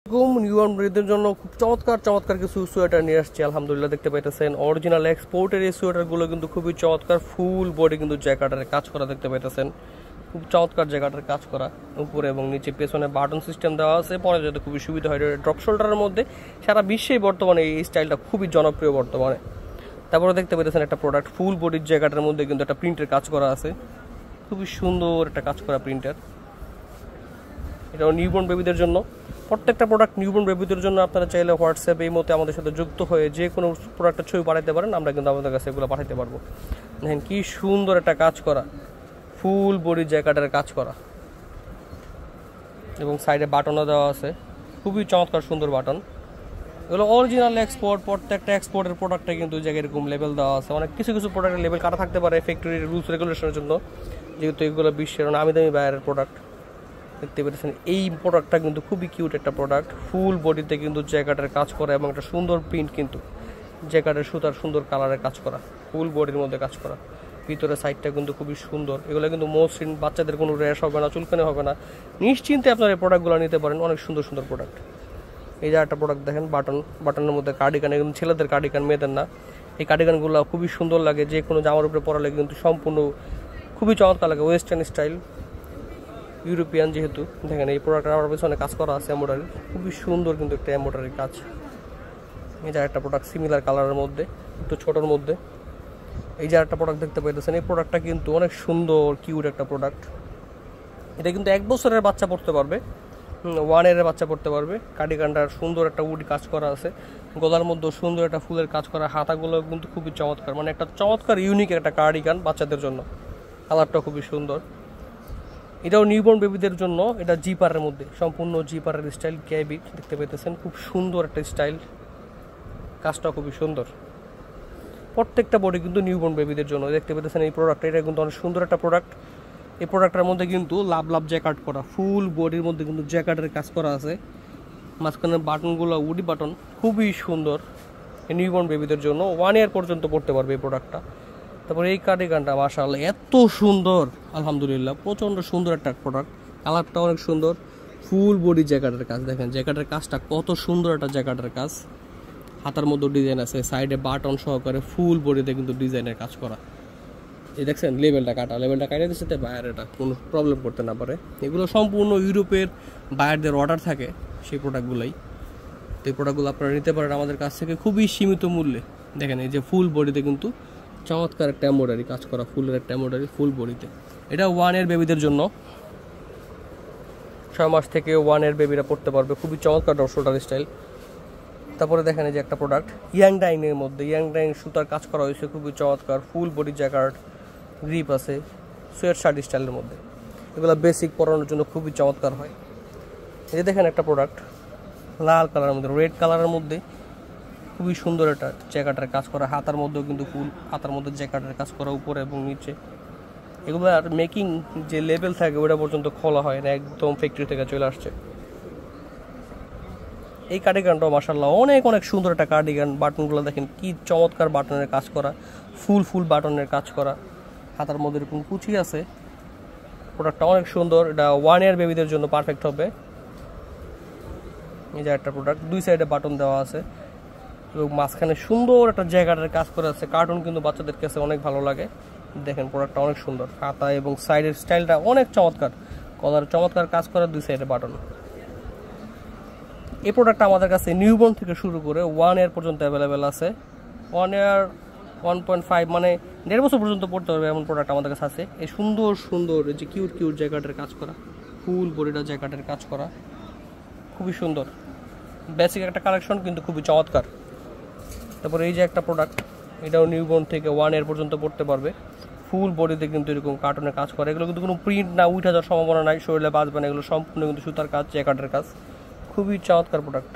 Newborn বেবিদের জন্য খুব চমৎকার চমৎকার কিছু সোয়েটার নিয়ে আসছে। আলহামদুলিল্লাহ দেখতে পাইতেছেন অরিজিনাল এক্সপোর্টের এই সোয়েটারগুলো কিন্তু খুবই চমৎকার, ফুল বডি কিন্তু জ্যাকেটের কাজ করা দেখতে পাইতেছেন, খুব চমৎকার জ্যাকেটের কাজ করা, উপরে এবং নিচে পেছনে বাটন সিস্টেম দেওয়া আছে, পরে যাতে খুবই সুবিধা হয়। ড্রপ শোল্ডারের মধ্যে সারা বিশ্বেই বর্তমানে এই স্টাইলটা খুবই জনপ্রিয় বর্তমানে। তারপরে দেখতে পাইতেছেন একটা প্রোডাক্ট ফুল বডির জ্যাকেটের মধ্যে কিন্তু একটা প্রিন্টের কাজ করা আছে, খুবই সুন্দর একটা কাজ করা প্রিন্টার। এটাও নিউবর্ন বেবিদের জন্য। প্রত্যেকটা প্রোডাক্ট নিউবর্ন বেবিদের জন্য আপনারা চাইলে হোয়াটসঅ্যাপ এই মতে আমাদের সাথে যুক্ত হয়ে যে কোনো প্রোডাক্টের ছবি পাঠাতে পারেন, আমরা কিন্তু আমাদের কাছে এগুলো পাঠাতে পারবো। দেখেন কি সুন্দর একটা কাজ করা ফুল বডি জ্যাকেটের কাজ করা, এবং সাইডে বাটনও দেওয়া আছে, খুবই চমৎকার সুন্দর বাটন। এগুলো অরিজিনাল এক্সপোর্ট, প্রত্যেকটা এক্সপোর্টের প্রোডাক্টে কিন্তু জায়গায় এরকম লেভেল দেওয়া আছে। অনেক কিছু কিছু প্রোডাক্টের লেভেল কাটা থাকতে পারে ফ্যাক্টরির রুলস রেগুলেশনের জন্য, যেহেতু এগুলো বিশ্বের নামি দামি বাইরের প্রোডাক্ট। দেখতে পেরেছেন এই প্রোডাক্টটা কিন্তু খুবই কিউট একটা প্রোডাক্ট, ফুল বডিতে কিন্তু জ্যাকেটের কাজ করা এবং একটা সুন্দর প্রিন্ট, কিন্তু জ্যাকেটের সুতার সুন্দর কালারের কাজ করা, ফুল বডির মধ্যে কাজ করা, ভিতরে সাইডটা কিন্তু খুবই সুন্দর। এগুলো কিন্তু মসৃণ, বাচ্চাদের কোনো র্যাশ হবে না, চুলকানি হবে না, নিশ্চিন্তে আপনারা এই প্রোডাক্টগুলো নিতে পারেন। অনেক সুন্দর সুন্দর প্রোডাক্ট। এই যে একটা প্রোডাক্ট দেখেন বাটনের মধ্যে কার্ডিগান, এগুলো ছেলেদের কার্ডিগান, মেয়েদের না। এই কার্ডিগানগুলো খুবই সুন্দর লাগে, যে কোনো জামার উপরে পরালে কিন্তু সম্পূর্ণ খুবই চমৎকার লাগে, ওয়েস্টার্ন স্টাইল, ইউরোপিয়ান যেহেতু। দেখেন এই প্রোডাক্টের আমার পেছনে কাজ করা আছে এমব্রয়ডারি, খুবই সুন্দর কিন্তু একটা এমব্রয়ডারি কাজ। এই যে একটা প্রোডাক্ট সিমিলার কালারের মধ্যে, একটু ছোটোর মধ্যে। এই যে একটা প্রোডাক্ট দেখতে পাইতেছেন, এই প্রোডাক্টটা কিন্তু অনেক সুন্দর কিউট একটা প্রোডাক্ট। এটা কিন্তু 1 বছরের বাচ্চা পড়তে পারবে, 1 ইয়ারের বাচ্চা পড়তে পারবে। কার্ডিগানটার সুন্দর একটা উড কাজ করা আছে, গলার মধ্যে সুন্দর একটা ফুলের কাজ করা, হাতাগুলো কিন্তু খুবই চমৎকার, মানে একটা চমৎকার ইউনিক একটা কার্ডিগান বাচ্চাদের জন্য। কালারটা খুবই সুন্দর। এটাও নিউবর্ন বেবিদের জন্য। এটা জিপারের মধ্যে, সম্পূর্ণ জিপারের স্টাইল, ক্যাবিট দেখতে পেতেছেন, খুব সুন্দর একটা স্টাইল, কাজটা খুবই সুন্দর। প্রত্যেকটা বডি কিন্তু নিউবর্ন বেবিদের জন্য দেখতে পেতেছেন এই প্রোডাক্টটা। এটা কিন্তু অনেক সুন্দর একটা প্রোডাক্ট। এই প্রোডাক্টের মধ্যে কিন্তু লাভ জ্যাকেট করা, ফুল বডির মধ্যে কিন্তু জ্যাকেটের কাজ করা আছে, মাঝখানের বাটনগুলো উডি বাটন, খুবই সুন্দর। এই নিউবর্ন বেবিদের জন্য 1 ইয়ার পর্যন্ত পড়তে পারবে এই প্রোডাক্টটা। তারপরে এই কার্ডিগানটা মাশাআল্লাহ এত সুন্দর, আলহামদুলিল্লাহ প্রচণ্ড সুন্দর একটা প্রোডাক্ট, কালারটা অনেক সুন্দর, ফুল বডি জ্যাকেটের কাজ। দেখেন জ্যাকেটের কাজটা কত সুন্দর একটা জ্যাকেটের কাজ, হাতার মধ্যে ডিজাইন আছে, সাইডে বাটন সহকারে ফুল বডিতে কিন্তু ডিজাইনের কাজ করা। এই দেখছেন লেবেলটা কাটা দিচ্ছে, তাই বায়ার এটা কোনো প্রবলেম করতে না পারে। এগুলো সম্পূর্ণ ইউরোপের বায়ারদের অর্ডার থাকে সেই প্রোডাক্টগুলোই। তো এই প্রোডাক্টগুলো আপনারা নিতে পারেন আমাদের কাছ থেকে খুবই সীমিত মূল্যে। দেখেন এই যে ফুল বডিতে কিন্তু চমৎকার একটা এমব্রয়ডারি কাজ করা, ফুলের একটা এমব্রয়ডারি ফুল বডিতে। এটা 1 ইয়ার বেবিদের জন্য, 6 মাস থেকে 1 ইয়ার বেবিরা পড়তে পারবে, খুবই চমৎকার ড্রপ শোল্ডার স্টাইল। তারপরে দেখেন এই যে একটা প্রোডাক্ট ইয়াং ডাইনের মধ্যে, ইয়াং ডাইন সুতার কাজ করা হয়েছে, খুবই চমৎকার, ফুল বডি জ্যাকেট, গ্রিপ আছে, সোয়েট শার্ট স্টাইলের মধ্যে। এগুলো বেসিক পরানোর জন্য খুবই চমৎকার হয়। এই যে দেখেন একটা প্রোডাক্ট লাল কালারের মধ্যে, রেড কালারের মধ্যে, খুবই সুন্দর একটা জ্যাকেটের কাজ করা, হাতার মধ্যেও কিন্তু ফুল, হাতার মধ্যে জ্যাকেটের কাজ করা উপরে এবং নিচে। এগুলো আর মেকিং যে লেভেল থাকে ওটা পর্যন্ত খোলা হয় না, একদম ফ্যাক্টরি থেকে চলে আসছে। এই কার্ডিগানটাও মাশাআল্লাহ অনেক সুন্দর একটা কার্ডিগান। বাটনগুলো দেখেন কি চমৎকার বাটনের কাজ করা, ফুল বাটনের কাজ করা, হাতার মধ্যে এরকম কুচি আছে। প্রোডাক্টটা অনেক সুন্দর, এটা 1 ইয়ার বেবিদের জন্য পারফেক্ট হবে। এই যে একটা প্রোডাক্ট, 2 সাইডে বাটন দেওয়া আছে এবং মাঝখানে সুন্দর একটা জ্যাকেটের কাজ করা আছে। কার্টুন কিন্তু বাচ্চাদের কাছে অনেক ভালো লাগে। দেখেন প্রোডাক্টটা অনেক সুন্দর, হাতা এবং সাইডের স্টাইলটা অনেক চমৎকার, কলার চমৎকার কাজ করা, 2 সাইডে বাটন। এই প্রোডাক্টটা আমাদের কাছে নিউবর্ন থেকে শুরু করে 1 ইয়ার পর্যন্ত অ্যাভেলেবেল আছে। 1 ইয়ার 1.5 মানে 1.5 বছর পর্যন্ত পড়তে পারবে এমন প্রোডাক্ট আমাদের কাছে আছে। এই সুন্দর যে কিউট জ্যাকেটের কাজ করা, ফুল বডিটা জ্যাকেটের কাজ করা, খুবই সুন্দর বেসিক একটা কালেকশন, কিন্তু খুবই চমৎকার। তারপরে এই যে একটা প্রোডাক্ট, এটাও নিউবর্ন থেকে 1 ইয়ার পর্যন্ত পড়তে পারবে, ফুল বডিতে কিন্তু এরকম কার্টুনের কাজ করে। এগুলো কিন্তু কোনো প্রিন্ট না, উঠে যাওয়ার সম্ভাবনা নাই, শরীরে বাঁচবে না, এগুলো সম্পূর্ণ কিন্তু সুতার কাজ, জ্যাকেটের কাজ, খুবই চমৎকার প্রোডাক্ট।